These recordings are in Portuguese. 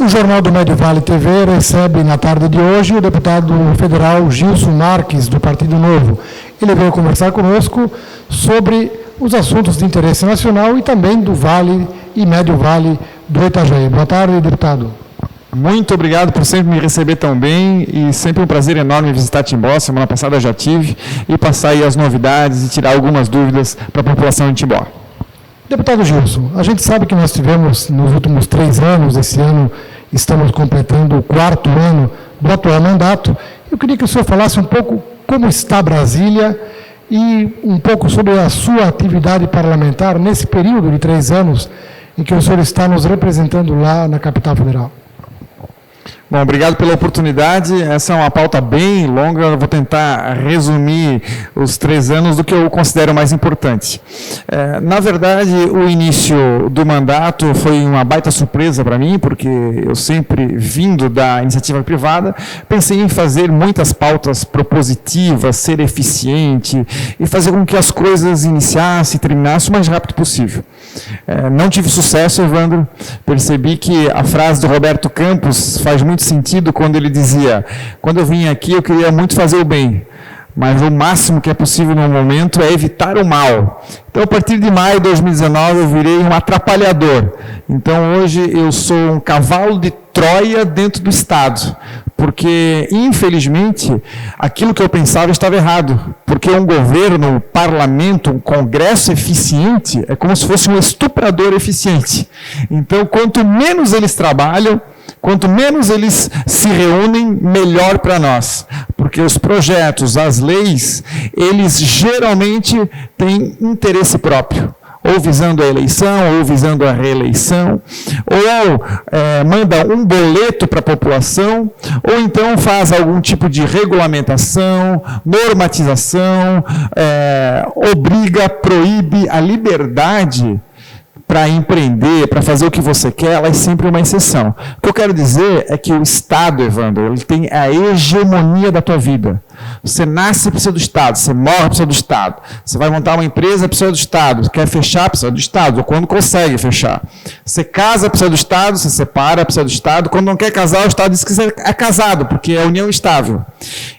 O Jornal do Médio Vale TV recebe na tarde de hoje o deputado federal Gilson Marques, do Partido Novo. Ele veio conversar conosco sobre os assuntos de interesse nacional e também do Vale e Médio Vale do Itajaí. Boa tarde, deputado. Muito obrigado por sempre me receber tão bem e sempre um prazer enorme visitar Timbó. Semana passada já tive e passar aí as novidades e tirar algumas dúvidas para a população de Timbó. Deputado Gilson, a gente sabe que nós tivemos nos últimos 3 anos, esse ano estamos completando o 4º ano do atual mandato. Eu queria que o senhor falasse um pouco como está Brasília e um pouco sobre a sua atividade parlamentar nesse período de 3 anos em que o senhor está nos representando lá na capital federal. Bom, obrigado pela oportunidade. Essa é uma pauta bem longa, eu vou tentar resumir os 3 anos do que eu considero mais importante. Na verdade, o início do mandato foi uma baita surpresa para mim, porque eu sempre, vindo da iniciativa privada, pensei em fazer muitas pautas propositivas, ser eficiente e fazer com que as coisas iniciassem e terminassem o mais rápido possível. Não tive sucesso, Evandro. Percebi que a frase do Roberto Campos faz muito sentido quando ele dizia: quando eu vim aqui eu queria muito fazer o bem, mas o máximo que é possível no momento é evitar o mal. Então, a partir de maio de 2019, eu virei um atrapalhador. Então, hoje eu sou um cavalo de Troia dentro do Estado, porque, infelizmente, aquilo que eu pensava estava errado, porque um governo, um parlamento, um congresso eficiente é como se fosse um estuprador eficiente. Então, quanto menos eles trabalham, quanto menos eles se reúnem, melhor para nós. Porque os projetos, as leis, eles geralmente têm interesse próprio. Ou visando a eleição, ou visando a reeleição, ou manda um boleto para a população, ou então faz algum tipo de regulamentação, normatização, obriga, proíbe a liberdade para empreender, para fazer o que você quer, ela é sempre uma exceção. O que eu quero dizer é que o Estado, Evandro, ele tem a hegemonia da tua vida. Você nasce, precisa do Estado. Você morre, precisa do Estado. Você vai montar uma empresa, precisa do Estado. Quer fechar, precisa do Estado. Ou quando consegue fechar. Você casa, precisa do Estado. Você separa, precisa do Estado. Quando não quer casar, o Estado diz que você é casado, porque é união estável.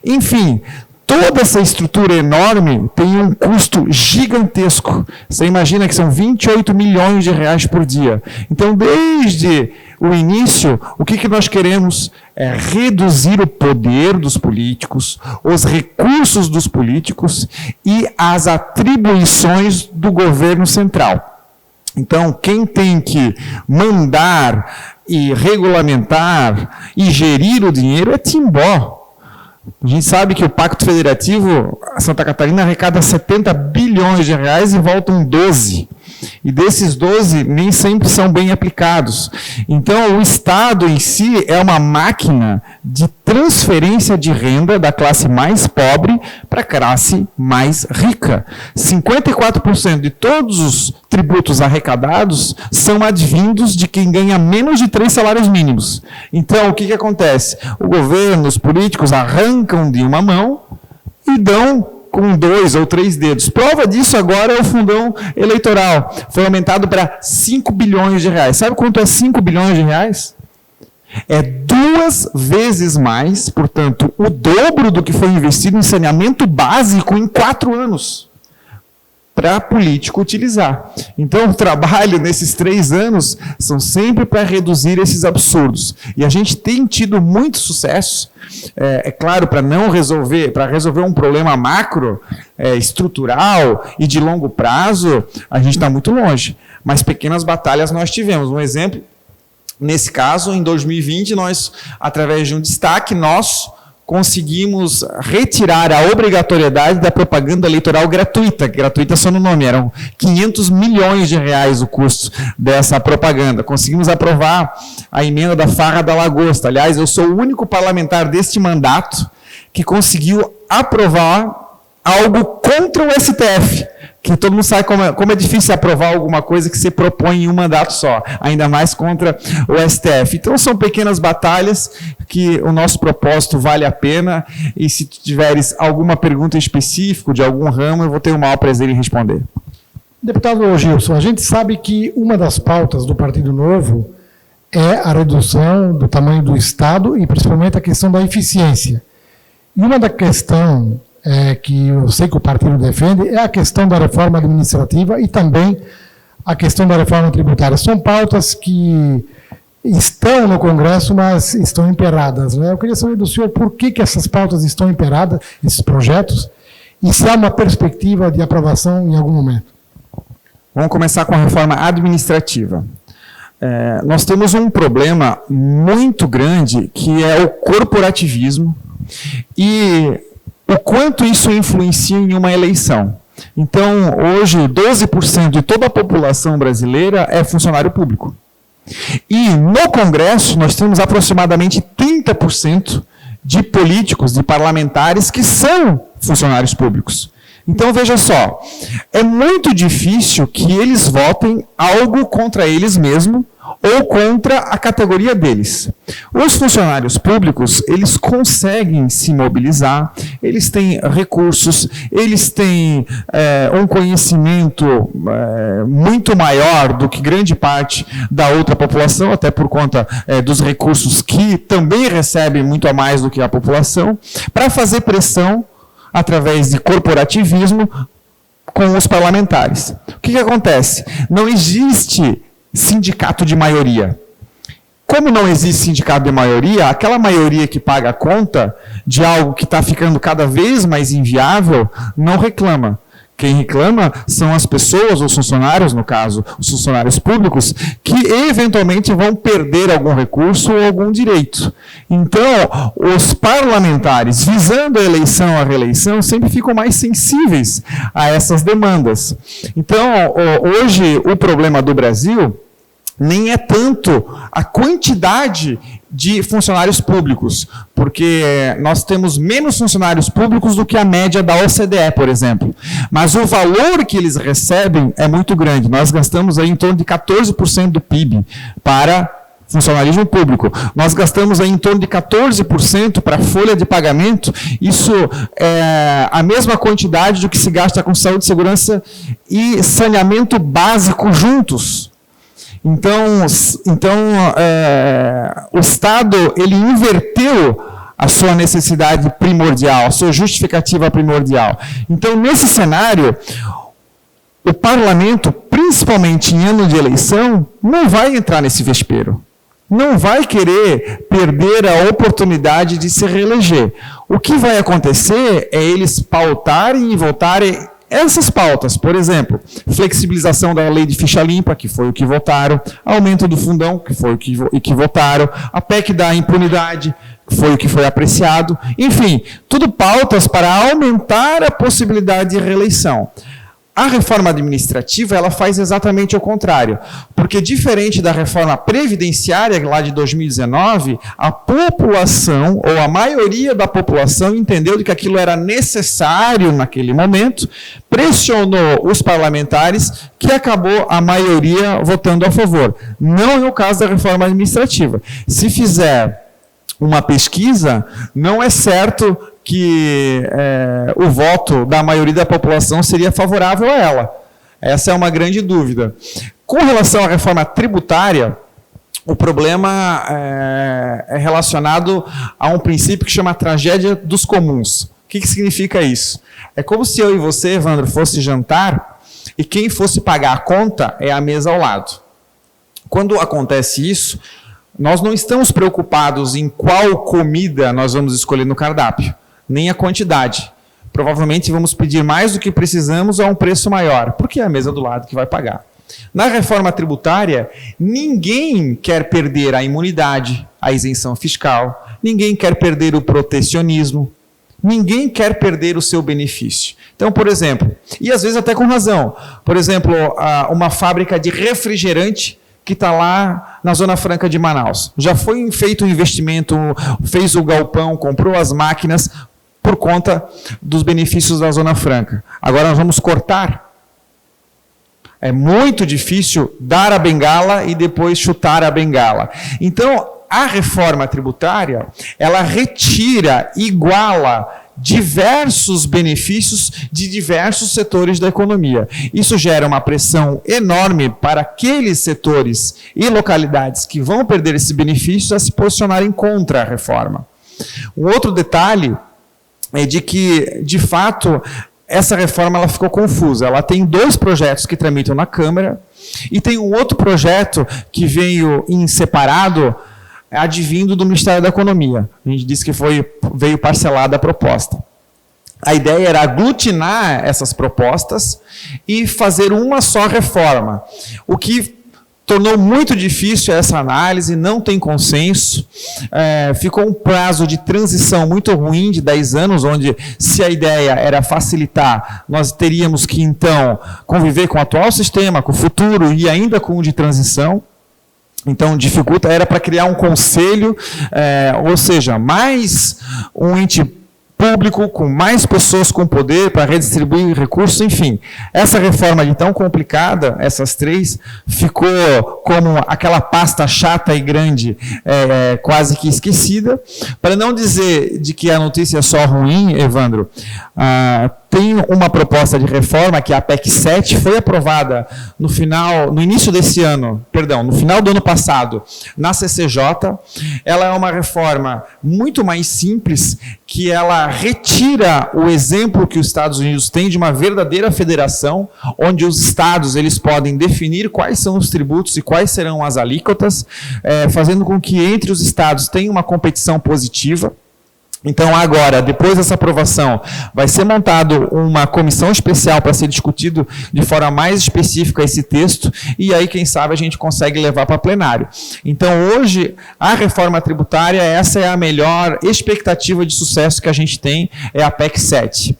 Enfim, toda essa estrutura enorme tem um custo gigantesco. Você imagina que são 28 milhões de reais por dia. Então, desde o início, o que nós queremos é reduzir o poder dos políticos, os recursos dos políticos e as atribuições do governo central. Então, quem tem que mandar e regulamentar e gerir o dinheiro é Timbó. A gente sabe que o Pacto Federativo, Santa Catarina arrecada 70 bilhões de reais e voltam 12. E desses 12, nem sempre são bem aplicados. Então, o Estado em si é uma máquina de transferência de renda da classe mais pobre para a classe mais rica. 54% de todos os tributos arrecadados são advindos de quem ganha menos de 3 salários mínimos. Então, o que acontece? O governo, os políticos arrancam de uma mão e dão com 2 ou 3 dedos. Prova disso agora é o fundão eleitoral. Foi aumentado para 5 bilhões de reais. Sabe quanto é 5 bilhões de reais? É 2 vezes mais, portanto, o dobro do que foi investido em saneamento básico em 4 anos. Para político utilizar. Então, o trabalho nesses 3 anos são sempre para reduzir esses absurdos. E a gente tem tido muito sucesso, claro, para resolver um problema macro, estrutural e de longo prazo, a gente está muito longe. Mas pequenas batalhas nós tivemos. Um exemplo, nesse caso, em 2020, nós, através de um destaque nosso, conseguimos retirar a obrigatoriedade da propaganda eleitoral gratuita. Gratuita só no nome, eram 500 milhões de reais o custo dessa propaganda. Conseguimos aprovar a emenda da Farra da Lagosta. Aliás, eu sou o único parlamentar deste mandato que conseguiu aprovar algo contra o STF, que todo mundo sabe como é difícil aprovar alguma coisa que se propõe em um mandato só, ainda mais contra o STF. Então, são pequenas batalhas que o nosso propósito vale a pena, e se tiveres alguma pergunta específica de algum ramo, eu vou ter o maior prazer em responder. Deputado Gilson, a gente sabe que uma das pautas do Partido Novo é a redução do tamanho do Estado e principalmente a questão da eficiência. E uma da questão que eu sei que o partido defende é a questão da reforma administrativa e também a questão da reforma tributária. São pautas que estão no Congresso, mas estão emperradas, né? Eu queria saber do senhor por que essas pautas estão emperradas, esses projetos, e se há uma perspectiva de aprovação em algum momento. Vamos começar com a reforma administrativa. Nós temos um problema muito grande, que é o corporativismo e o quanto isso influencia em uma eleição. Então, hoje, 12% de toda a população brasileira é funcionário público. E no Congresso, nós temos aproximadamente 30% de políticos, de parlamentares, que são funcionários públicos. Então, veja só, é muito difícil que eles votem algo contra eles mesmos ou contra a categoria deles. Os funcionários públicos, eles conseguem se mobilizar, eles têm recursos, eles têm um conhecimento muito maior do que grande parte da outra população, até por conta dos recursos que também recebem muito a mais do que a população, para fazer pressão através de corporativismo com os parlamentares. O que acontece? Não existe sindicato de maioria. Como não existe sindicato de maioria, aquela maioria que paga a conta de algo que está ficando cada vez mais inviável, não reclama. Quem reclama são as pessoas, os funcionários, no caso, os funcionários públicos, que eventualmente vão perder algum recurso ou algum direito. Então, os parlamentares, visando a eleição, a reeleição, sempre ficam mais sensíveis a essas demandas. Então, hoje, o problema do Brasil nem é tanto a quantidade de funcionários públicos, porque nós temos menos funcionários públicos do que a média da OCDE, por exemplo. Mas o valor que eles recebem é muito grande. Nós gastamos aí em torno de 14% do PIB para funcionalismo público. Nós gastamos aí em torno de 14% para folha de pagamento. Isso é a mesma quantidade do que se gasta com saúde, segurança e saneamento básico juntos. Então, o Estado, ele inverteu a sua necessidade primordial, a sua justificativa primordial. Então, nesse cenário, o parlamento, principalmente em ano de eleição, não vai entrar nesse vespeiro. Não vai querer perder a oportunidade de se reeleger. O que vai acontecer é eles pautarem e votarem essas pautas, por exemplo, flexibilização da lei de ficha limpa, que foi o que votaram, aumento do fundão, que foi o que votaram, a PEC da impunidade, que foi o que foi apreciado, enfim, tudo pautas para aumentar a possibilidade de reeleição. A reforma administrativa, ela faz exatamente o contrário, porque diferente da reforma previdenciária lá de 2019, a população, ou a maioria da população, entendeu de que aquilo era necessário naquele momento, pressionou os parlamentares, que acabou a maioria votando a favor. Não é o caso da reforma administrativa. Se fizer uma pesquisa, não é certo que o voto da maioria da população seria favorável a ela. Essa é uma grande dúvida. Com relação à reforma tributária, o problema é relacionado a um princípio que chama tragédia dos comuns. O que significa isso? É como se eu e você, Evandro, fosse jantar e quem fosse pagar a conta é a mesa ao lado. Quando acontece isso, nós não estamos preocupados em qual comida nós vamos escolher no cardápio, nem a quantidade. Provavelmente vamos pedir mais do que precisamos a um preço maior, porque é a mesa do lado que vai pagar. Na reforma tributária, ninguém quer perder a imunidade, a isenção fiscal, ninguém quer perder o protecionismo, ninguém quer perder o seu benefício. Então, por exemplo, e às vezes até com razão, por exemplo, uma fábrica de refrigerante que está lá na Zona Franca de Manaus. Já foi feito um investimento, fez o galpão, comprou as máquinas por conta dos benefícios da Zona Franca. Agora nós vamos cortar. É muito difícil dar a bengala e depois chutar a bengala. Então, a reforma tributária, ela retira, iguala diversos benefícios de diversos setores da economia. Isso gera uma pressão enorme para aqueles setores e localidades que vão perder esses benefícios a se posicionarem contra a reforma. Um outro detalhe é de que, de fato, essa reforma ela ficou confusa. Ela tem 2 projetos que tramitam na Câmara e tem um outro projeto que veio em separado, advindo do Ministério da Economia. A gente disse que veio parcelada a proposta. A ideia era aglutinar essas propostas e fazer uma só reforma, o que tornou muito difícil essa análise, não tem consenso, ficou um prazo de transição muito ruim, de 10 anos, onde se a ideia era facilitar, nós teríamos que então conviver com o atual sistema, com o futuro e ainda com o de transição. Então, dificulta, era para criar um conselho, ou seja, mais um ente público, com mais pessoas com poder para redistribuir recursos, enfim. Essa reforma de tão complicada, essas 3, ficou como aquela pasta chata e grande, quase que esquecida. Para não dizer de que a notícia é só ruim, Evandro, tem uma proposta de reforma, que é a PEC 7, foi aprovada no início desse ano, no final do ano passado, na CCJ. Ela é uma reforma muito mais simples, que ela retira o exemplo que os Estados Unidos têm de uma verdadeira federação, onde os estados eles podem definir quais são os tributos e quais serão as alíquotas, fazendo com que entre os estados tenha uma competição positiva. Então, agora, depois dessa aprovação, vai ser montado uma comissão especial para ser discutido de forma mais específica esse texto, e aí, quem sabe, a gente consegue levar para plenário. Então, hoje, a reforma tributária, essa é a melhor expectativa de sucesso que a gente tem, é a PEC 7.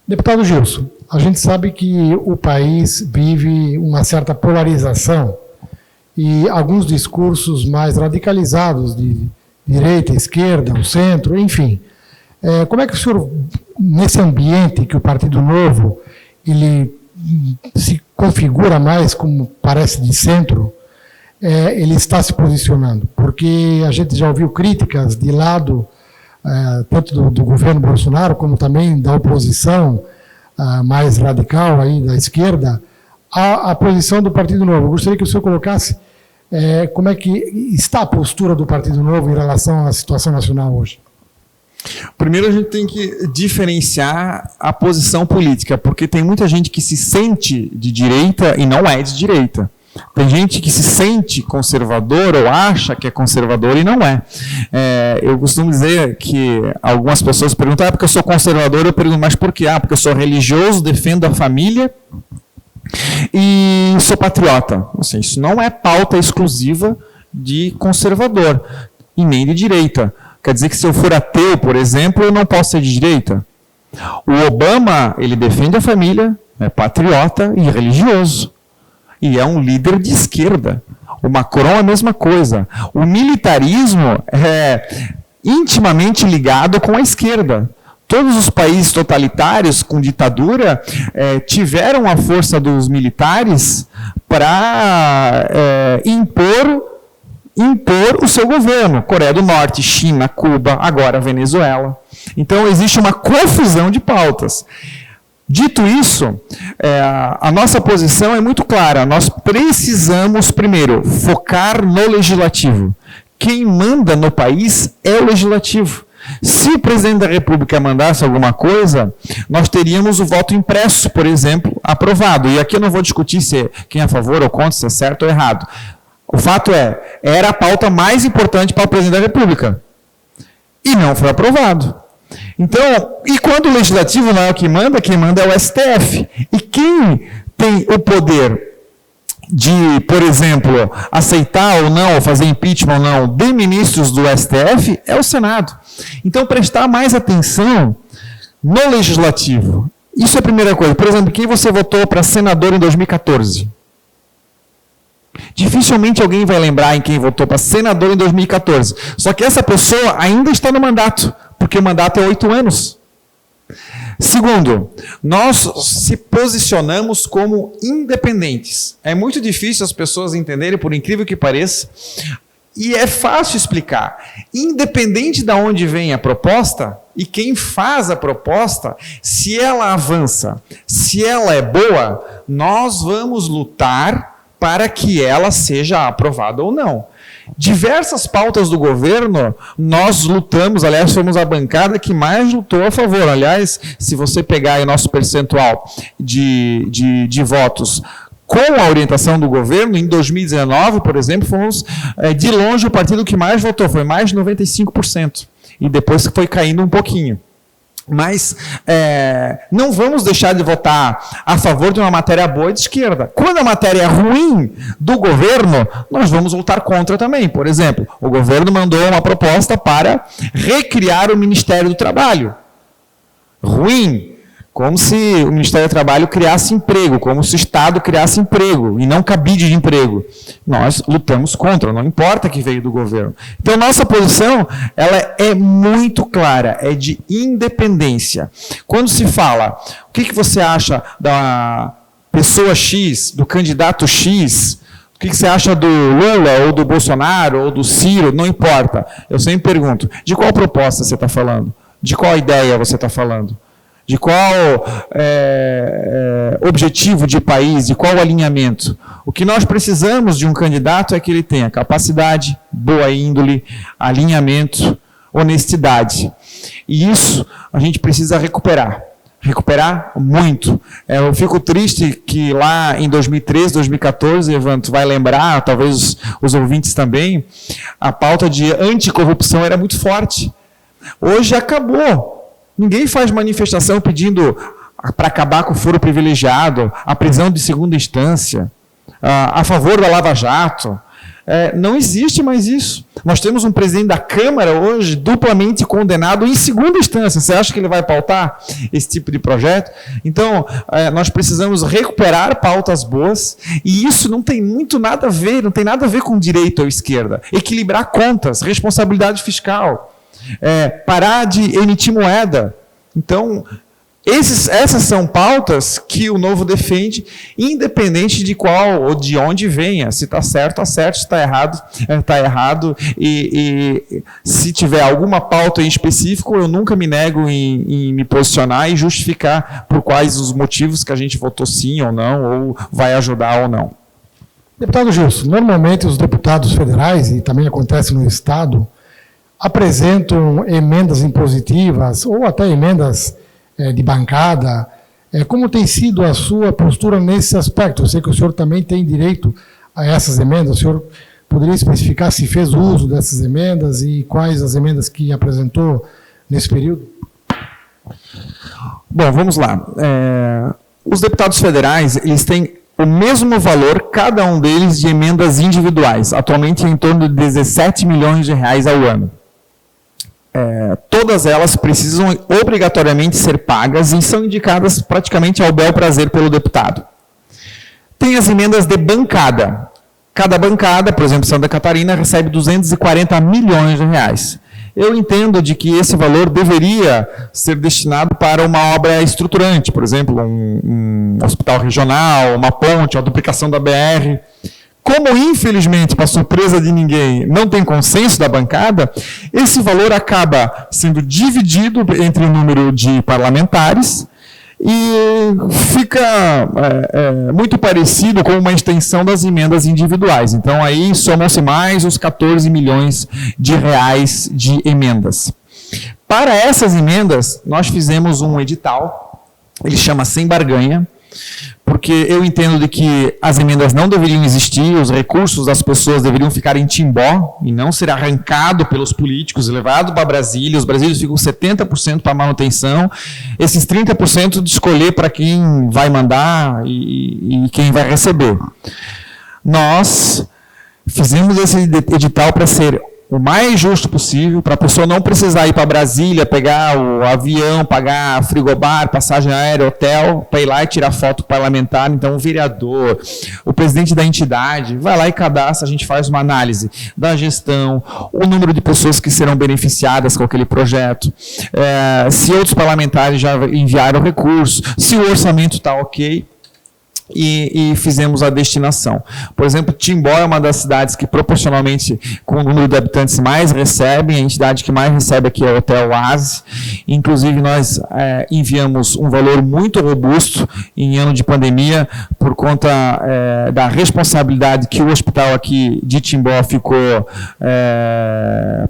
Deputado Gilson, a gente sabe que o país vive uma certa polarização e alguns discursos mais radicalizados de direita, esquerda, o centro, enfim. Como é que o senhor, nesse ambiente que o Partido Novo ele se configura mais como parece de centro, ele está se posicionando? Porque a gente já ouviu críticas de lado, tanto do governo Bolsonaro, como também da oposição mais radical aí da esquerda, a posição do Partido Novo. Eu gostaria que o senhor colocasse como é que está a postura do Partido Novo em relação à situação nacional hoje. Primeiro, a gente tem que diferenciar a posição política, porque tem muita gente que se sente de direita e não é de direita. Tem gente que se sente conservador ou acha que é conservador e não é. Eu costumo dizer que algumas pessoas perguntam, porque eu sou conservador, eu pergunto, mas por quê? Porque eu sou religioso, defendo a família e sou patriota. Assim, isso não é pauta exclusiva de conservador e nem de direita. Quer dizer que se eu for ateu, por exemplo, eu não posso ser de direita. O Obama, ele defende a família, é patriota e religioso. E é um líder de esquerda. O Macron é a mesma coisa. O militarismo é intimamente ligado com a esquerda. Todos os países totalitários com ditadura tiveram a força dos militares para impor o seu governo. Coreia do Norte, China, Cuba, agora Venezuela. Então existe uma confusão de pautas. Dito isso, a nossa posição é muito clara. Nós precisamos, primeiro, focar no legislativo. Quem manda no país é o legislativo. Se o presidente da República mandasse alguma coisa, nós teríamos o voto impresso, por exemplo, aprovado. E aqui eu não vou discutir se quem é a favor ou contra, se é certo ou errado. O fato era a pauta mais importante para o presidente da República. E não foi aprovado. Então, e quando o legislativo não é o que manda é o STF. E quem tem o poder de, por exemplo, aceitar ou não, ou fazer impeachment ou não, de ministros do STF, é o Senado. Então, prestar mais atenção no legislativo. Isso é a primeira coisa. Por exemplo, quem você votou para senador em 2014? Dificilmente alguém vai lembrar em quem votou para senador em 2014. Só que essa pessoa ainda está no mandato, porque o mandato é 8 anos. Segundo, nós se posicionamos como independentes. É muito difícil as pessoas entenderem, por incrível que pareça, E é fácil explicar. Independente de onde vem a proposta e quem faz a proposta, se ela avança, se ela é boa, nós vamos lutar para que ela seja aprovada ou não. Diversas pautas do governo, nós lutamos, aliás, fomos a bancada que mais lutou a favor. Aliás, se você pegar aí o nosso percentual de votos com a orientação do governo, em 2019, por exemplo, fomos de longe o partido que mais votou, foi mais de 95%. E depois foi caindo um pouquinho. Mas não vamos deixar de votar a favor de uma matéria boa de esquerda. Quando a matéria é ruim do governo, nós vamos lutar contra também. Por exemplo, o governo mandou uma proposta para recriar o Ministério do Trabalho. Ruim. Como se o Ministério do Trabalho criasse emprego, como se o Estado criasse emprego, e não cabide de emprego. Nós lutamos contra, não importa que veio do governo. Então, nossa posição ela é muito clara, é de independência. Quando se fala, o que você acha da pessoa X, do candidato X, o que você acha do Lula, ou do Bolsonaro, ou do Ciro, não importa. Eu sempre pergunto, de qual proposta você está falando? De qual ideia você está falando? De qual objetivo de país, de qual alinhamento. O que nós precisamos de um candidato é que ele tenha capacidade, boa índole, alinhamento, honestidade. E isso a gente precisa recuperar. Recuperar muito. Eu fico triste que lá em 2013, 2014, Evandro, tu vai lembrar, talvez os ouvintes também, a pauta de anticorrupção era muito forte. Hoje acabou. Ninguém faz manifestação pedindo para acabar com o foro privilegiado, a prisão de segunda instância, a favor da Lava Jato. Não existe mais isso. Nós temos um presidente da Câmara hoje duplamente condenado em segunda instância. Você acha que ele vai pautar esse tipo de projeto? Então, nós precisamos recuperar pautas boas e isso não tem nada a ver com direita ou esquerda. Equilibrar contas, responsabilidade fiscal. Parar de emitir moeda. Então, essas são pautas que o Novo defende, independente de qual ou de onde venha. Se está certo, está certo. Se está errado, está errado. E se tiver alguma pauta em específico, eu nunca me nego em me posicionar e justificar por quais os motivos que a gente votou sim ou não, ou vai ajudar ou não. Deputado Gilson, normalmente os deputados federais, e também acontece no Estado, apresentam emendas impositivas ou até emendas de bancada. Como tem sido a sua postura nesse aspecto? Eu sei que o senhor também tem direito a essas emendas. O senhor poderia especificar se fez uso dessas emendas e quais as emendas que apresentou nesse período? Bom, vamos lá. Os deputados federais, eles têm o mesmo valor, cada um deles, de emendas individuais. Atualmente, em torno de 17 milhões de reais ao ano. Todas elas precisam obrigatoriamente ser pagas e são indicadas praticamente ao bel prazer pelo deputado. Tem as emendas de bancada. Cada bancada, por exemplo, Santa Catarina, recebe 240 milhões de reais. Eu entendo de que esse valor deveria ser destinado para uma obra estruturante, por exemplo, um hospital regional, uma ponte, a duplicação da BR. Como, infelizmente, para surpresa de ninguém, não tem consenso da bancada, esse valor acaba sendo dividido entre o número de parlamentares e fica muito parecido com uma extensão das emendas individuais. Então, aí somam-se mais os 14 milhões de reais de emendas. Para essas emendas, nós fizemos um edital, ele chama Sem Barganha, porque eu entendo de que as emendas não deveriam existir, os recursos das pessoas deveriam ficar em Timbó e não ser arrancado pelos políticos, levado para Brasília. Os brasileiros ficam 70% para manutenção, esses 30% de escolher para quem vai mandar e quem vai receber. Nós fizemos esse edital para ser o mais justo possível, para a pessoa não precisar ir para Brasília, pegar o avião, pagar frigobar, passagem aérea, hotel, para ir lá e tirar foto parlamentar. Então, o vereador, o presidente da entidade, vai lá e cadastra, a gente faz uma análise da gestão, o número de pessoas que serão beneficiadas com aquele projeto, se outros parlamentares já enviaram recursos, se o orçamento está ok. e fizemos a destinação. Por exemplo, Timbó é uma das cidades que proporcionalmente, com o número de habitantes, mais recebem. A entidade que mais recebe aqui é o Hotel Oase. Inclusive, nós enviamos um valor muito robusto em ano de pandemia, por conta da responsabilidade que o hospital aqui de Timbó ficou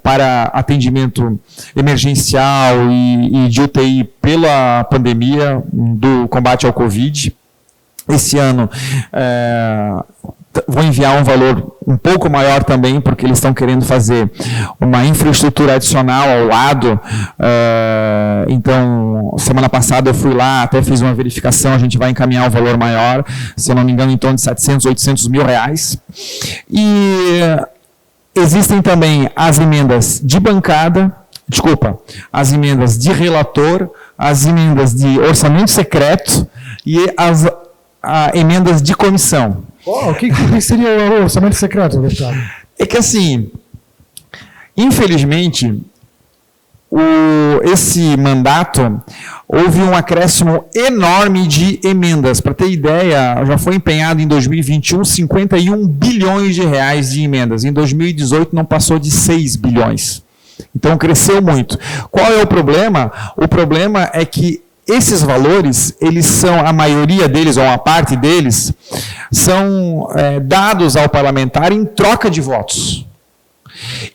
para atendimento emergencial e de UTI pela pandemia do combate ao Covid. Esse ano vou enviar um valor um pouco maior também, porque eles estão querendo fazer uma infraestrutura adicional ao lado. Então, semana passada eu fui lá, até fiz uma verificação, a gente vai encaminhar um valor maior, se eu não me engano, em torno de 700, 800 mil reais. E existem também as emendas de bancada, as emendas de relator, as emendas de orçamento secreto e as emendas de comissão. O que seria o orçamento secreto, deputado? É que assim, infelizmente, esse mandato houve um acréscimo enorme de emendas. Para ter ideia, já foi empenhado em 2021 51 bilhões de reais de emendas. Em 2018 não passou de 6 bilhões. Então cresceu muito. Qual é o problema? O problema é que esses valores, eles são, a maioria deles, ou uma parte deles, são dados ao parlamentar em troca de votos.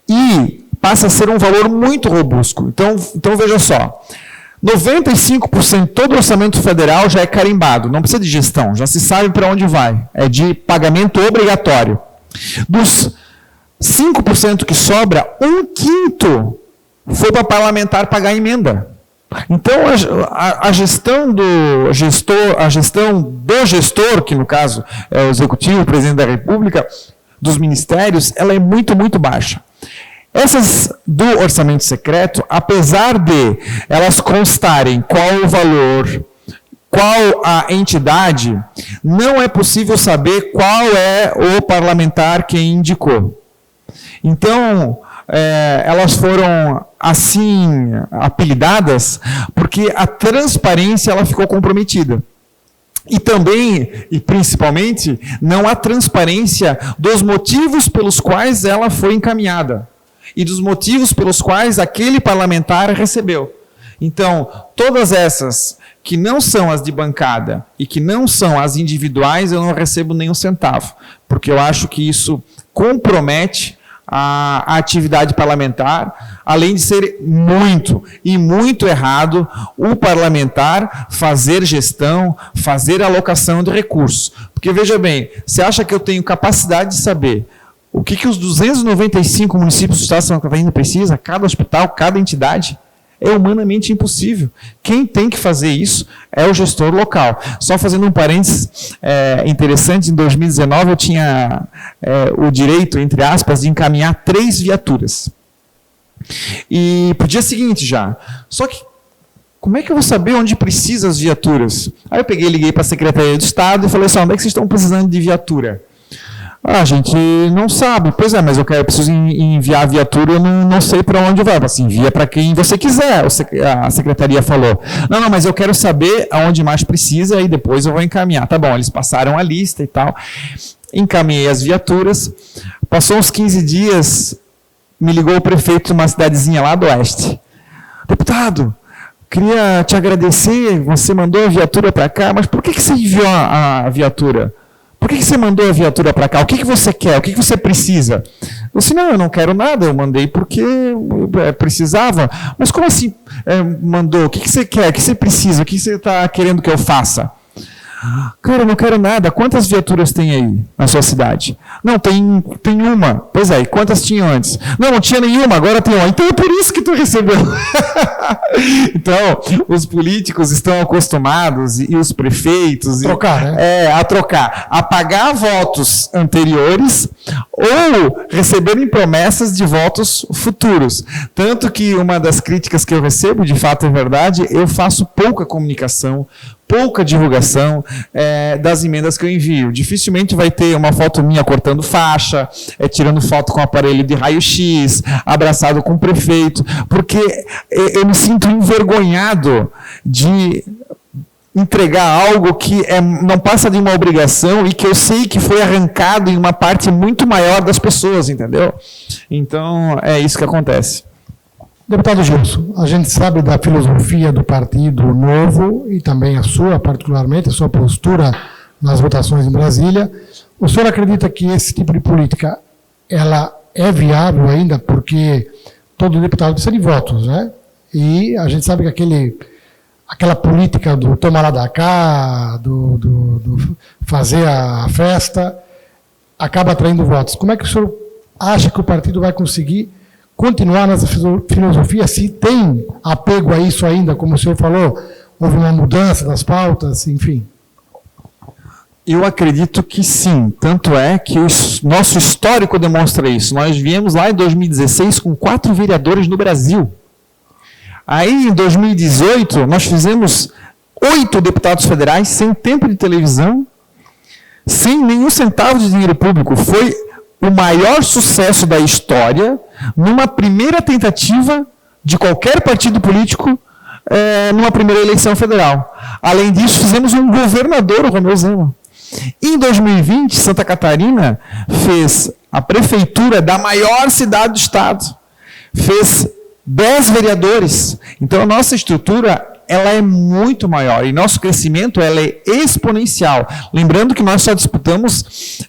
E passa a ser um valor muito robusto. Então veja só, 95% de todo o orçamento federal já é carimbado, não precisa de gestão, já se sabe para onde vai, é de pagamento obrigatório. Dos 5% que sobra, 1/5 foi para parlamentar pagar emenda. Então, a gestão do gestor, que no caso é o executivo, o presidente da República, dos ministérios, ela é muito, muito baixa. Essas do orçamento secreto, apesar de elas constarem qual o valor, qual a entidade, não é possível saber qual é o parlamentar que indicou. Então, elas foram assim apelidadas porque a transparência ela ficou comprometida. E também, e principalmente, não há transparência dos motivos pelos quais ela foi encaminhada e dos motivos pelos quais aquele parlamentar recebeu. Então, todas essas que não são as de bancada e que não são as individuais, eu não recebo nem um centavo, porque eu acho que isso compromete a atividade parlamentar, além de ser muito e muito errado o parlamentar fazer gestão, fazer alocação de recursos. Porque, veja bem, você acha que eu tenho capacidade de saber o que os 295 municípios do estado de Santa Catarina precisam, cada hospital, cada entidade? É humanamente impossível. Quem tem que fazer isso é o gestor local. Só fazendo um parênteses interessante, em 2019 eu tinha o direito, entre aspas, de encaminhar 3 viaturas. E para o dia seguinte já. Só que, como é que eu vou saber onde precisa as viaturas? Aí eu liguei para a Secretaria do Estado e falei assim, onde é que vocês estão precisando de viatura? A gente não sabe. Pois é, mas eu preciso enviar a viatura, eu não sei para onde vai. Assim, envia para quem você quiser, a secretaria falou. Não, mas eu quero saber aonde mais precisa e depois eu vou encaminhar. Tá bom, eles passaram a lista e tal. Encaminhei as viaturas. Passou uns 15 dias, me ligou o prefeito de uma cidadezinha lá do oeste. Deputado, queria te agradecer, você mandou a viatura para cá, mas por que você enviou a viatura? Por que você mandou a viatura para cá? O que você quer? O que você precisa? Eu disse, não, eu não quero nada, eu mandei porque precisava. Mas como assim mandou? O que você quer? O que você precisa? O que você está querendo que eu faça? Cara, eu não quero nada. Quantas viaturas tem aí na sua cidade? Não, tem uma. Pois é, e quantas tinham antes? Não tinha nenhuma, agora tem uma. Então é por isso que tu recebeu. Então, os políticos estão acostumados, e os prefeitos... a trocar. A pagar votos anteriores ou receberem promessas de votos futuros. Tanto que uma das críticas que eu recebo, de fato é verdade, eu faço pouca comunicação, pouca divulgação das emendas que eu envio. Dificilmente vai ter uma foto minha cortando faixa, tirando foto com aparelho de raio-x, abraçado com o prefeito, porque eu me sinto envergonhado de entregar algo que não passa de uma obrigação e que eu sei que foi arrancado em uma parte muito maior das pessoas, entendeu? Então, é isso que acontece. Deputado Gilson, a gente sabe da filosofia do Partido Novo e também a sua, particularmente, a sua postura nas votações em Brasília. O senhor acredita que esse tipo de política ela é viável ainda? Porque todo deputado precisa de votos, né? E a gente sabe que aquela política do toma lá da cá, do fazer a festa, acaba atraindo votos. Como é que o senhor acha que o partido vai conseguir continuar nessa filosofia, se tem apego a isso ainda, como o senhor falou, houve uma mudança das pautas, enfim? Eu acredito que sim, tanto é que o nosso histórico demonstra isso. Nós viemos lá em 2016 com 4 vereadores no Brasil. Aí, em 2018, nós fizemos 8 deputados federais sem tempo de televisão, sem nenhum centavo de dinheiro público. Foi o maior sucesso da história numa primeira tentativa de qualquer partido político numa primeira eleição federal. Além disso, fizemos um governador, o Romeu Zema. Em 2020, Santa Catarina fez a prefeitura da maior cidade do estado. Fez 10 vereadores. Então, a nossa estrutura ela é muito maior e nosso crescimento ela é exponencial. Lembrando que nós só disputamos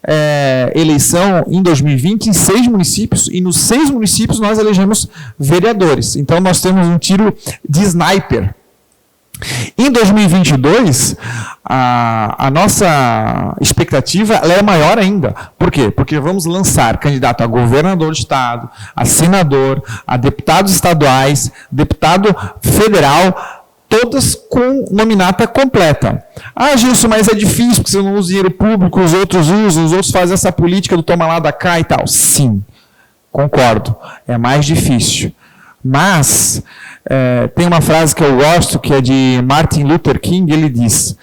eleição em 2020 em 6 municípios e nos 6 municípios nós elegemos vereadores. Então nós temos um tiro de sniper. Em 2022, a nossa expectativa ela é maior ainda. Por quê? Porque vamos lançar candidato a governador do estado, a senador, a deputados estaduais, deputado federal, todas com nominata completa. Ah, Gilson, mas é difícil, porque você não usa dinheiro público, os outros usam, os outros fazem essa política do toma lá da cá e tal. Sim, concordo, é mais difícil. Mas, tem uma frase que eu gosto, que é de Martin Luther King, ele diz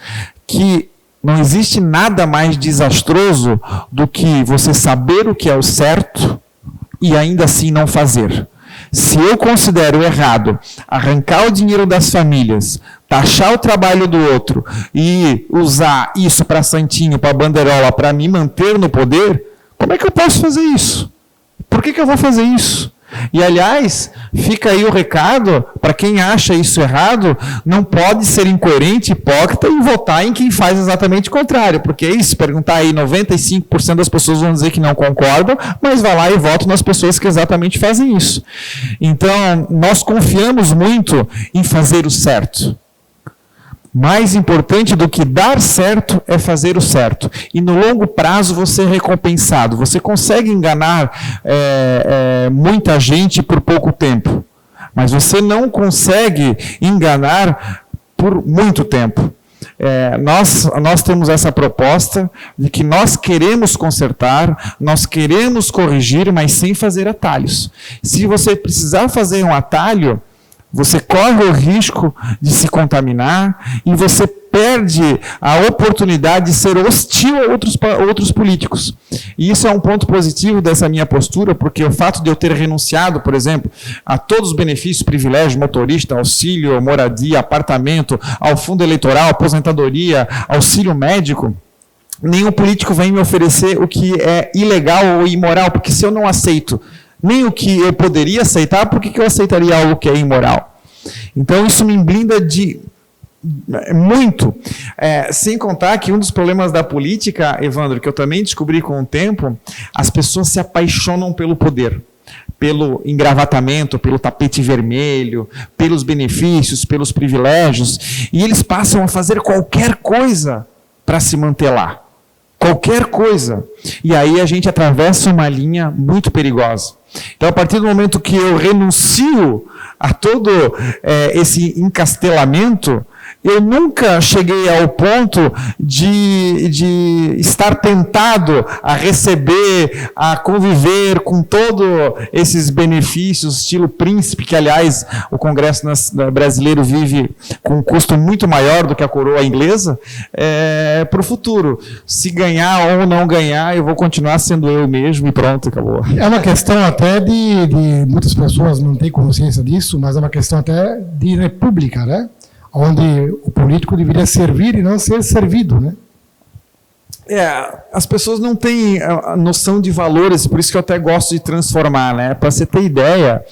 que não existe nada mais desastroso do que você saber o que é o certo e ainda assim não fazer. Se eu considero errado arrancar o dinheiro das famílias, taxar o trabalho do outro e usar isso para santinho, para banderola, para me manter no poder, como é que eu posso fazer isso? Por que eu vou fazer isso? E, aliás, fica aí o recado, para quem acha isso errado, não pode ser incoerente, hipócrita e votar em quem faz exatamente o contrário, porque é isso, perguntar aí, 95% das pessoas vão dizer que não concordam, mas vai lá e vota nas pessoas que exatamente fazem isso. Então, nós confiamos muito em fazer o certo. Mais importante do que dar certo é fazer o certo. E no longo prazo você é recompensado. Você consegue enganar muita gente por pouco tempo. Mas você não consegue enganar por muito tempo. Nós temos essa proposta de que nós queremos consertar, nós queremos corrigir, mas sem fazer atalhos. Se você precisar fazer um atalho, você corre o risco de se contaminar e você perde a oportunidade de ser hostil a outros políticos. E isso é um ponto positivo dessa minha postura, porque o fato de eu ter renunciado, por exemplo, a todos os benefícios, privilégios, motorista, auxílio, moradia, apartamento, ao fundo eleitoral, aposentadoria, auxílio médico, nenhum político vem me oferecer o que é ilegal ou imoral, porque se eu não aceito nem o que eu poderia aceitar, por que eu aceitaria algo que é imoral? Então, isso me blinda de muito. Sem contar que um dos problemas da política, Evandro, que eu também descobri com o tempo, as pessoas se apaixonam pelo poder, pelo engravatamento, pelo tapete vermelho, pelos benefícios, pelos privilégios, e eles passam a fazer qualquer coisa para se manter lá. Qualquer coisa. E aí a gente atravessa uma linha muito perigosa. Então, a partir do momento que eu renuncio a todo esse encastelamento, eu nunca cheguei ao ponto de estar tentado a receber, a conviver com todos esses benefícios, estilo príncipe, que, aliás, o Congresso brasileiro vive com um custo muito maior do que a coroa inglesa, para o futuro. Se ganhar ou não ganhar, eu vou continuar sendo eu mesmo e pronto, acabou. É uma questão até de muitas pessoas não têm consciência disso, mas é uma questão até de república, né? onde o político deveria servir e não ser servido, né? As pessoas não têm a noção de valores, por isso que eu até gosto de transformar, né? Para você ter ideia,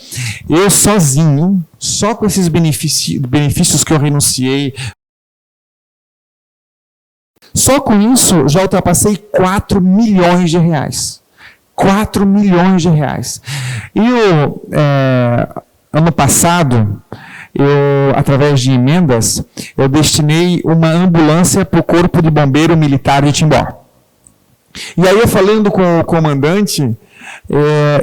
eu sozinho, só com esses benefícios que eu renunciei, só com isso já ultrapassei 4 milhões de reais. 4 milhões de reais. E ano passado, através de emendas, eu destinei uma ambulância para o Corpo de Bombeiro Militar de Timbó. E aí, eu falando com o comandante,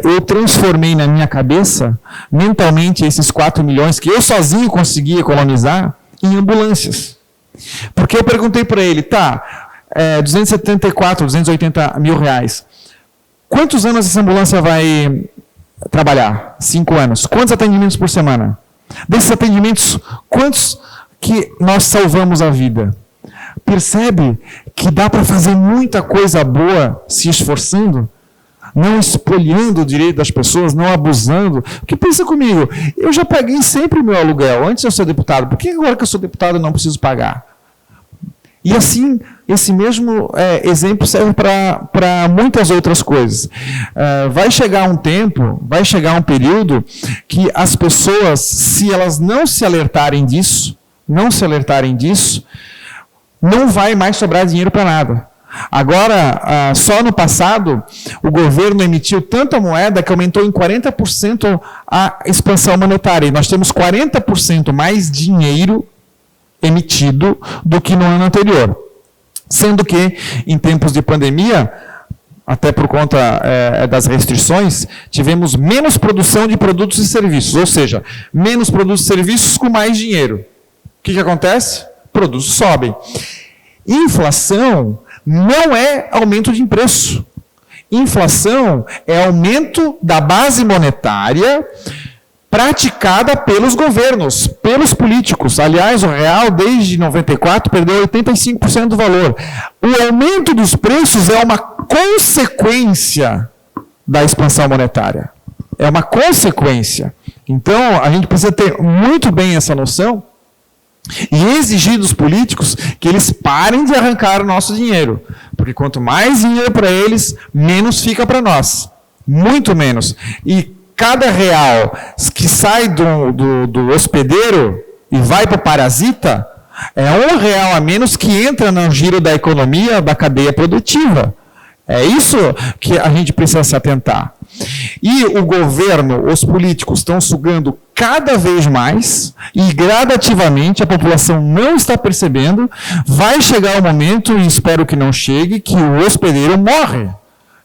eu transformei na minha cabeça, mentalmente, esses 4 milhões que eu sozinho consegui economizar em ambulâncias. Porque eu perguntei para ele, 274, 280 mil reais, quantos anos essa ambulância vai trabalhar? 5 anos. Quantos atendimentos por semana? Desses atendimentos, quantos que nós salvamos a vida? Percebe que dá para fazer muita coisa boa se esforçando? Não espoliando o direito das pessoas, não abusando. Porque pensa comigo, eu já paguei sempre o meu aluguel antes de eu ser deputado. Por que agora que eu sou deputado eu não preciso pagar? E assim, esse mesmo exemplo serve para muitas outras coisas. Vai chegar um tempo, vai chegar um período que as pessoas, se elas não se alertarem disso, não vai mais sobrar dinheiro para nada. Agora, só no passado, o governo emitiu tanta moeda que aumentou em 40% a expansão monetária. E nós temos 40% mais dinheiro emitido do que no ano anterior. Sendo que, em tempos de pandemia, até por conta das restrições, tivemos menos produção de produtos e serviços, ou seja, menos produtos e serviços com mais dinheiro. O que acontece? Produtos sobem. Inflação não é aumento de preço. Inflação é aumento da base monetária praticada pelos governos, pelos políticos. Aliás, o real, desde 94, perdeu 85% do valor. O aumento dos preços é uma consequência da expansão monetária. É uma consequência. Então, a gente precisa ter muito bem essa noção e exigir dos políticos que eles parem de arrancar o nosso dinheiro. Porque quanto mais dinheiro para eles, menos fica para nós. Muito menos. E cada real que sai do hospedeiro e vai para o parasita, é R$1 a menos que entra no giro da economia, da cadeia produtiva. É isso que a gente precisa se atentar. E o governo, os políticos estão sugando cada vez mais e gradativamente, a população não está percebendo, vai chegar o momento, e espero que não chegue, que o hospedeiro morre.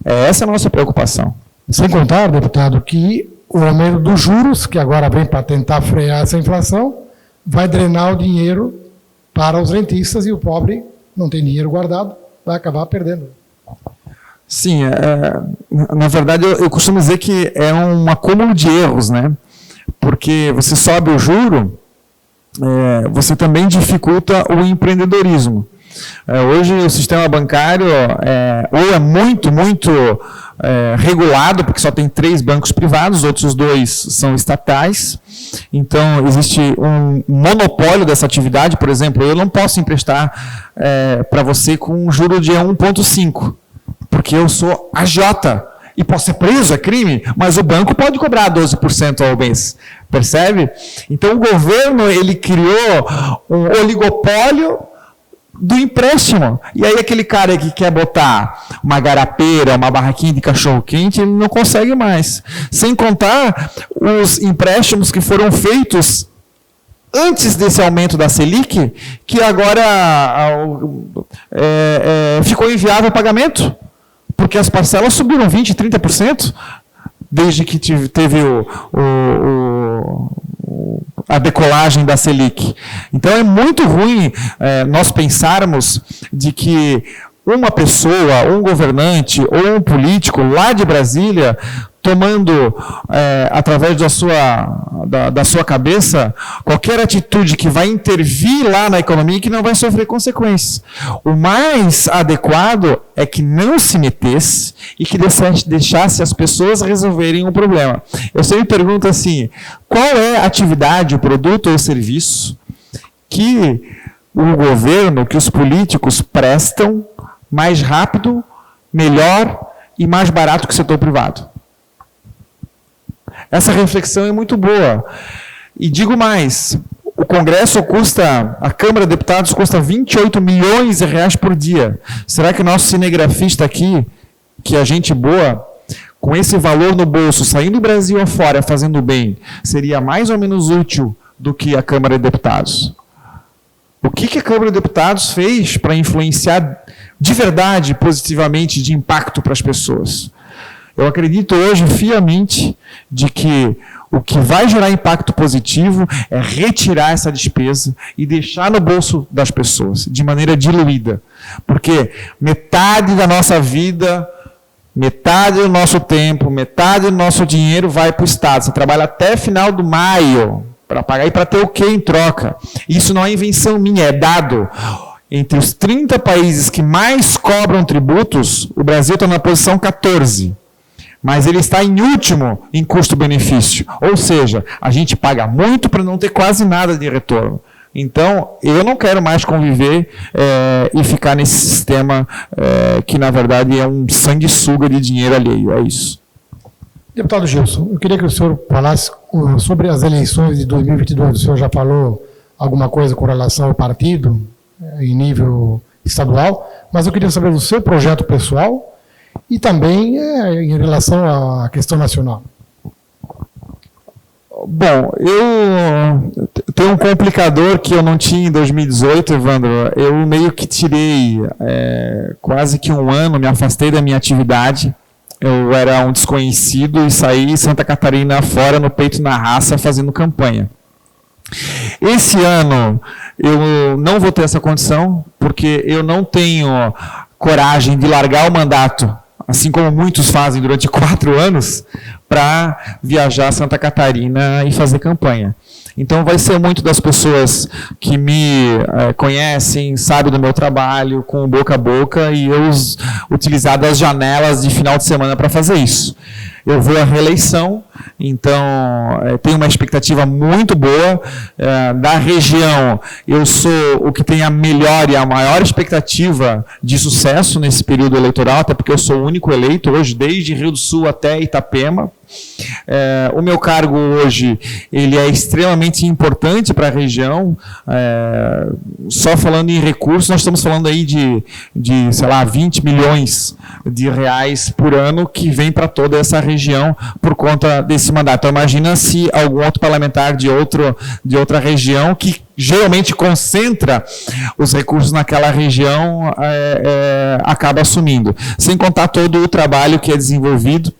Essa é a nossa preocupação. Sem contar, deputado, que o aumento dos juros, que agora vem para tentar frear essa inflação, vai drenar o dinheiro para os rentistas e o pobre não tem dinheiro guardado, vai acabar perdendo. Sim, na verdade eu costumo dizer que é um acúmulo de erros, né? Porque você sobe o juro, você também dificulta o empreendedorismo. Hoje o sistema bancário ou é muito regulado, porque só tem 3 bancos privados, outros 2 são estatais. Então, existe um monopólio dessa atividade. Por exemplo, eu não posso emprestar para você com um juro de 1,5, porque eu sou agiota e posso ser preso, é crime, mas o banco pode cobrar 12% ao mês. Percebe? Então, o governo ele criou um oligopólio do empréstimo. E aí aquele cara que quer botar uma garapeira, uma barraquinha de cachorro-quente, ele não consegue mais. Sem contar os empréstimos que foram feitos antes desse aumento da Selic, que agora ficou inviável o pagamento, porque as parcelas subiram 20%, 30%, desde que teve a decolagem da Selic. Então é muito ruim nós pensarmos de que uma pessoa, um governante ou um político lá de Brasília tomando, através da sua cabeça, qualquer atitude que vai intervir lá na economia e que não vai sofrer consequências. O mais adequado é que não se metesse e que deixasse as pessoas resolverem o problema. Eu sempre pergunto assim, qual é a atividade, o produto ou o serviço que o governo, que os políticos prestam mais rápido, melhor e mais barato que o setor privado. Essa reflexão é muito boa. E digo mais, o Congresso custa, a Câmara de Deputados custa 28 milhões de reais por dia. Será que o nosso cinegrafista aqui, que é gente boa, com esse valor no bolso, saindo do Brasil afora, fazendo bem, seria mais ou menos útil do que a Câmara de Deputados? O que a Câmara de Deputados fez para influenciar de verdade, positivamente, de impacto para as pessoas? Eu acredito hoje, fiamente, de que o que vai gerar impacto positivo é retirar essa despesa e deixar no bolso das pessoas, de maneira diluída. Porque metade da nossa vida, metade do nosso tempo, metade do nosso dinheiro vai para o Estado. Você trabalha até final do maio para pagar e para ter o quê em troca? Isso não é invenção minha, é dado. Entre os 30 países que mais cobram tributos, o Brasil está na posição 14. Mas ele está em último em custo-benefício. Ou seja, a gente paga muito para não ter quase nada de retorno. Então, eu não quero mais conviver e ficar nesse sistema que, na verdade, é um sanguessuga de dinheiro alheio. É isso. Deputado Gilson, eu queria que o senhor falasse sobre as eleições de 2022. O senhor já falou alguma coisa com relação ao partido, em nível estadual, mas eu queria saber do seu projeto pessoal e também em relação à questão nacional. Bom, eu tenho um complicador que eu não tinha em 2018, Evandro. Eu meio que tirei quase que um ano, me afastei da minha atividade. Eu era um desconhecido e saí em Santa Catarina fora, no peito na raça, fazendo campanha. Esse ano eu não vou ter essa condição, porque eu não tenho coragem de largar o mandato, assim como muitos fazem durante 4 anos, para viajar a Santa Catarina e fazer campanha. Então vai ser muito das pessoas que me conhecem, sabem do meu trabalho, com boca a boca, e eu utilizar das janelas de final de semana para fazer isso. Eu vou à reeleição, então tenho uma expectativa muito boa. Da região, eu sou o que tem a melhor e a maior expectativa de sucesso nesse período eleitoral, até porque eu sou o único eleito hoje, desde Rio do Sul até Itapema. O meu cargo hoje ele é extremamente importante para a região. Só falando em recursos, nós estamos falando aí de sei lá, 20 milhões de reais por ano que vem para toda essa região por conta desse mandato. Então, imagina se algum outro parlamentar de outra região que geralmente concentra os recursos naquela região acaba assumindo. Sem contar todo o trabalho que é desenvolvido.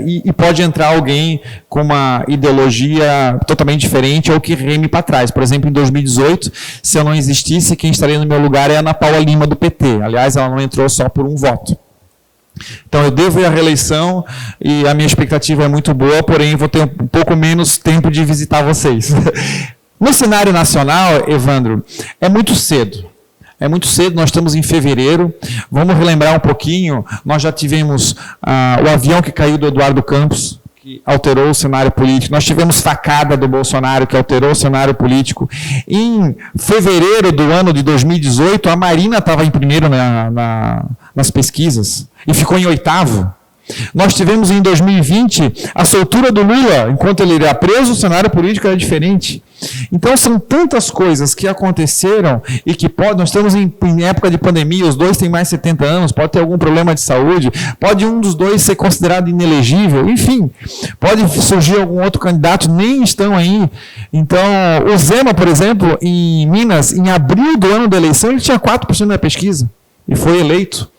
E pode entrar alguém com uma ideologia totalmente diferente ou que reme para trás. Por exemplo, em 2018, se eu não existisse, quem estaria no meu lugar é a Ana Paula Lima, do PT. Aliás, ela não entrou só por um voto. Então, eu devo ir à reeleição e a minha expectativa é muito boa, porém, vou ter um pouco menos tempo de visitar vocês. No cenário nacional, Evandro, é muito cedo. É muito cedo, nós estamos em fevereiro. Vamos relembrar um pouquinho. Nós já tivemos o avião que caiu do Eduardo Campos, que alterou o cenário político. Nós tivemos facada do Bolsonaro, que alterou o cenário político. Em fevereiro do ano de 2018, a Marina estava em primeiro nas pesquisas e ficou em 8º. Nós tivemos em 2020 a soltura do Lula, enquanto ele era preso, o cenário político era diferente. Então são tantas coisas que aconteceram e que nós estamos em época de pandemia, os dois têm mais de 70 anos, pode ter algum problema de saúde, pode um dos dois ser considerado inelegível, enfim, pode surgir algum outro candidato, nem estão aí. Então, o Zema, por exemplo, em Minas, em abril do ano da eleição, ele tinha 4% da pesquisa e foi eleito.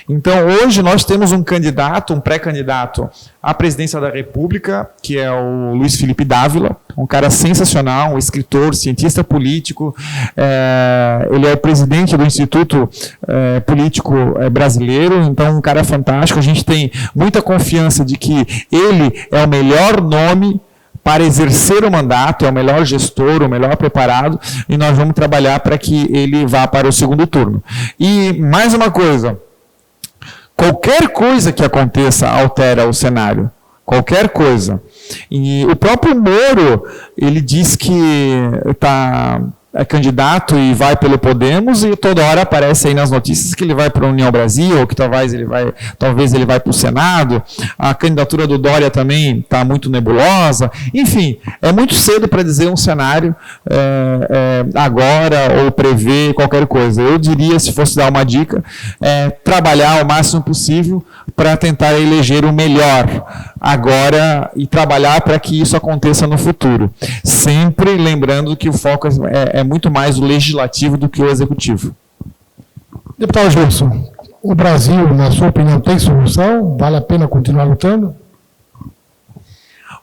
Então, hoje nós temos um candidato, um pré-candidato à presidência da República, que é o Luiz Felipe Dávila, um cara sensacional, um escritor, cientista político, ele é presidente do Instituto Político Brasileiro, então um cara fantástico. A gente tem muita confiança de que ele é o melhor nome para exercer o mandato, é o melhor gestor, o melhor preparado, e nós vamos trabalhar para que ele vá para o segundo turno. E mais uma coisa, qualquer coisa que aconteça altera o cenário. Qualquer coisa. E o próprio Moro, ele diz que é candidato e vai pelo Podemos, e toda hora aparece aí nas notícias que ele vai para a União Brasil, ou que talvez ele vai para o Senado. A candidatura do Dória também está muito nebulosa. Enfim, é muito cedo para dizer um cenário agora, ou prever qualquer coisa. Eu diria, se fosse dar uma dica, trabalhar o máximo possível para tentar eleger o melhor agora e trabalhar para que isso aconteça no futuro. Sempre lembrando que o foco é muito mais o legislativo do que o executivo. Deputado Gilson, o Brasil, na sua opinião, tem solução? Vale a pena continuar lutando?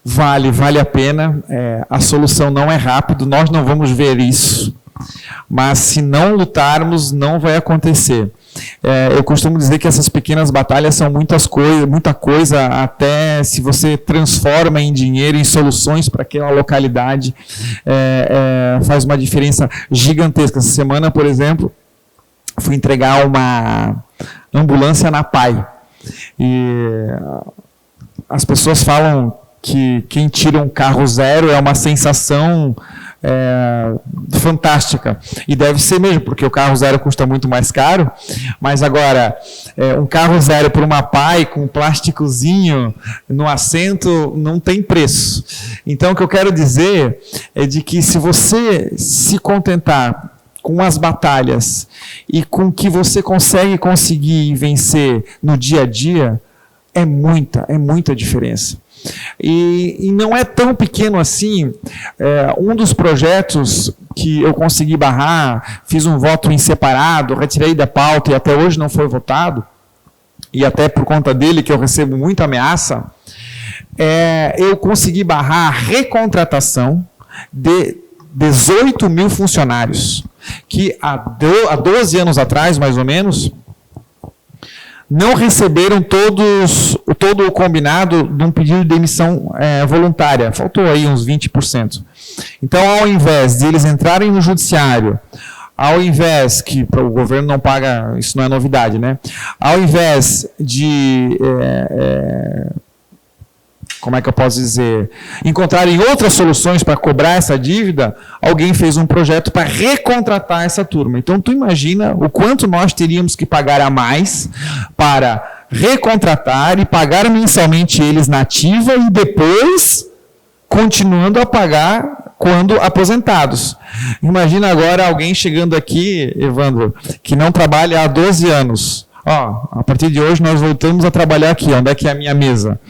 Vale a pena. A solução não é rápida, nós não vamos ver isso. Mas se não lutarmos, não vai acontecer. Eu costumo dizer que essas pequenas batalhas são muita coisa, até se você transforma em dinheiro, em soluções para aquela localidade, faz uma diferença gigantesca. Essa semana, por exemplo, fui entregar uma ambulância na PAI. E as pessoas falam que quem tira um carro zero é uma sensação fantástica, e deve ser mesmo, porque o carro zero custa muito mais caro, mas agora, um carro zero por uma PAI com um plásticozinho no assento não tem preço. Então o que eu quero dizer é de que se você se contentar com as batalhas e com o que você conseguir vencer no dia a dia, é muita diferença. E não é tão pequeno assim. Um dos projetos que eu consegui barrar, fiz um voto em separado, retirei da pauta e até hoje não foi votado, e até por conta dele que eu recebo muita ameaça, eu consegui barrar a recontratação de 18 mil funcionários, que há 12 anos atrás, mais ou menos, não receberam todo o combinado de um pedido de demissão voluntária. Faltou aí uns 20%. Então, ao invés de eles entrarem no judiciário, ao invés que o governo não paga, isso não é novidade, né? Ao invés de como é que eu posso dizer, encontrarem outras soluções para cobrar essa dívida, alguém fez um projeto para recontratar essa turma. Então, tu imagina o quanto nós teríamos que pagar a mais para recontratar e pagar mensalmente eles na ativa e depois continuando a pagar quando aposentados. Imagina agora alguém chegando aqui, Evandro, que não trabalha há 12 anos. A partir de hoje nós voltamos a trabalhar aqui, onde é que é a minha mesa?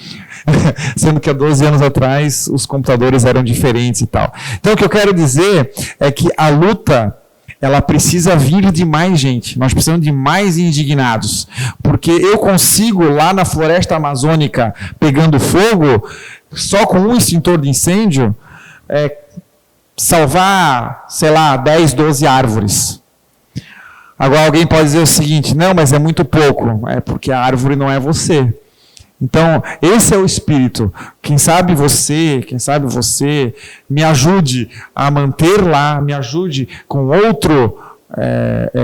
Sendo que há 12 anos atrás os computadores eram diferentes e tal. Então o que eu quero dizer é que a luta, ela precisa vir de mais gente. Nós precisamos de mais indignados. Porque eu consigo, lá na floresta amazônica, pegando fogo, só com um extintor de incêndio, salvar, 10, 12 árvores. Agora alguém pode dizer o seguinte: não, mas é muito pouco. É porque a árvore não é você. Então, esse é o espírito. Quem sabe você me ajude a manter lá, me ajude com outro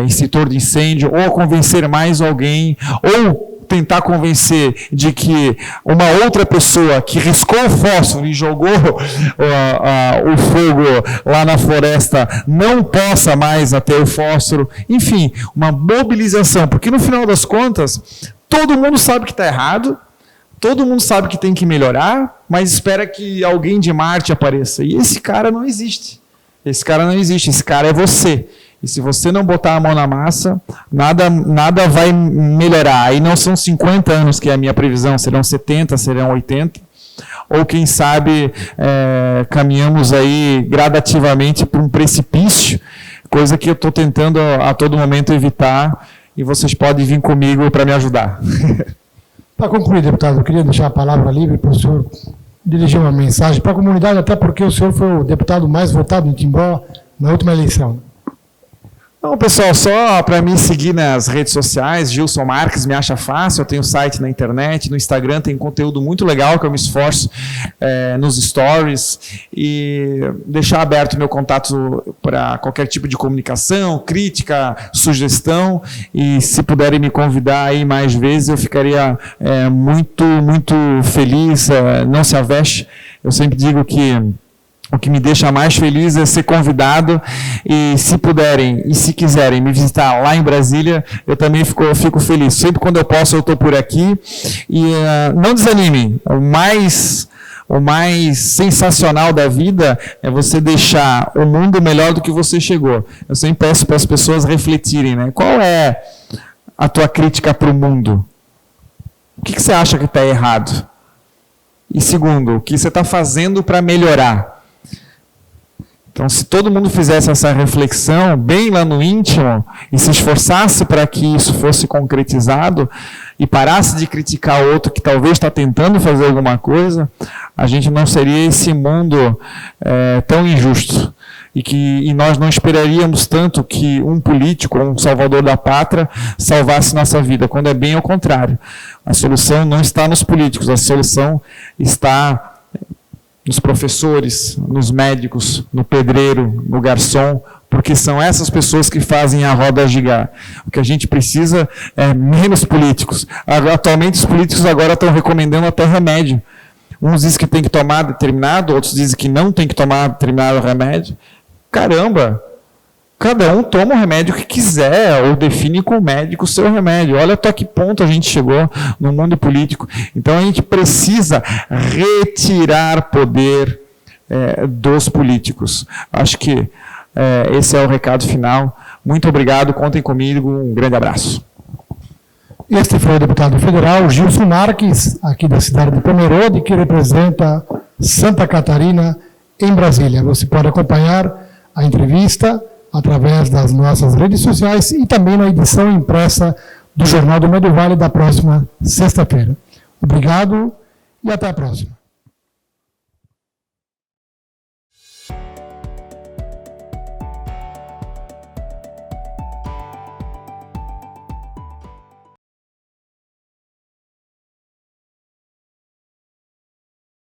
extintor de incêndio, ou a convencer mais alguém, ou tentar convencer de que uma outra pessoa que riscou o fósforo e jogou o fogo lá na floresta não possa mais ter o fósforo. Enfim, uma mobilização, porque no final das contas, todo mundo sabe que está errado, todo mundo sabe que tem que melhorar, mas espera que alguém de Marte apareça. E esse cara não existe. Esse cara é você. E se você não botar a mão na massa, nada vai melhorar. Aí não são 50 anos que é a minha previsão, serão 70, serão 80. Ou quem sabe caminhamos aí gradativamente para um precipício, coisa que eu estou tentando a todo momento evitar, e vocês podem vir comigo para me ajudar. Para concluir, deputado, eu queria deixar a palavra livre para o senhor dirigir uma mensagem para a comunidade, até porque o senhor foi o deputado mais votado em Timbó na última eleição. Então, pessoal, só para me seguir nas redes sociais, Gilson Marques, me acha fácil, eu tenho site na internet, no Instagram tem conteúdo muito legal que eu me esforço nos stories, e deixar aberto meu contato para qualquer tipo de comunicação, crítica, sugestão, e se puderem me convidar aí mais vezes, eu ficaria muito, muito feliz, não se aveste. Eu sempre digo que o que me deixa mais feliz é ser convidado, e se puderem e se quiserem me visitar lá em Brasília, eu também fico feliz. Sempre quando eu posso, eu estou por aqui. E não desanimem. O mais sensacional da vida é você deixar o mundo melhor do que você chegou. Eu sempre peço para as pessoas refletirem, né? Qual é a tua crítica para o mundo? O que você acha que está errado? E segundo, o que você está fazendo para melhorar? Então, se todo mundo fizesse essa reflexão bem lá no íntimo e se esforçasse para que isso fosse concretizado e parasse de criticar o outro que talvez está tentando fazer alguma coisa, a gente não seria esse mundo tão injusto. E nós não esperaríamos tanto que um político, um salvador da pátria, salvasse nossa vida, quando é bem ao contrário. A solução não está nos políticos, a solução está nos professores, nos médicos, no pedreiro, no garçom, porque são essas pessoas que fazem a roda girar. O que a gente precisa é menos políticos. Atualmente os políticos agora estão recomendando até remédio. Uns dizem que tem que tomar determinado, outros dizem que não tem que tomar determinado remédio. Caramba! Cada um toma o remédio que quiser, ou define com o médico o seu remédio. Olha até que ponto a gente chegou no mundo político. Então a gente precisa retirar poder dos políticos. Acho que esse é o recado final. Muito obrigado, contem comigo, um grande abraço. Este foi o deputado federal Gilson Marques, aqui da cidade de Pomerode, que representa Santa Catarina em Brasília. Você pode acompanhar a entrevista através das nossas redes sociais e também na edição impressa do Jornal do Médio Vale da próxima sexta-feira. Obrigado e até a próxima.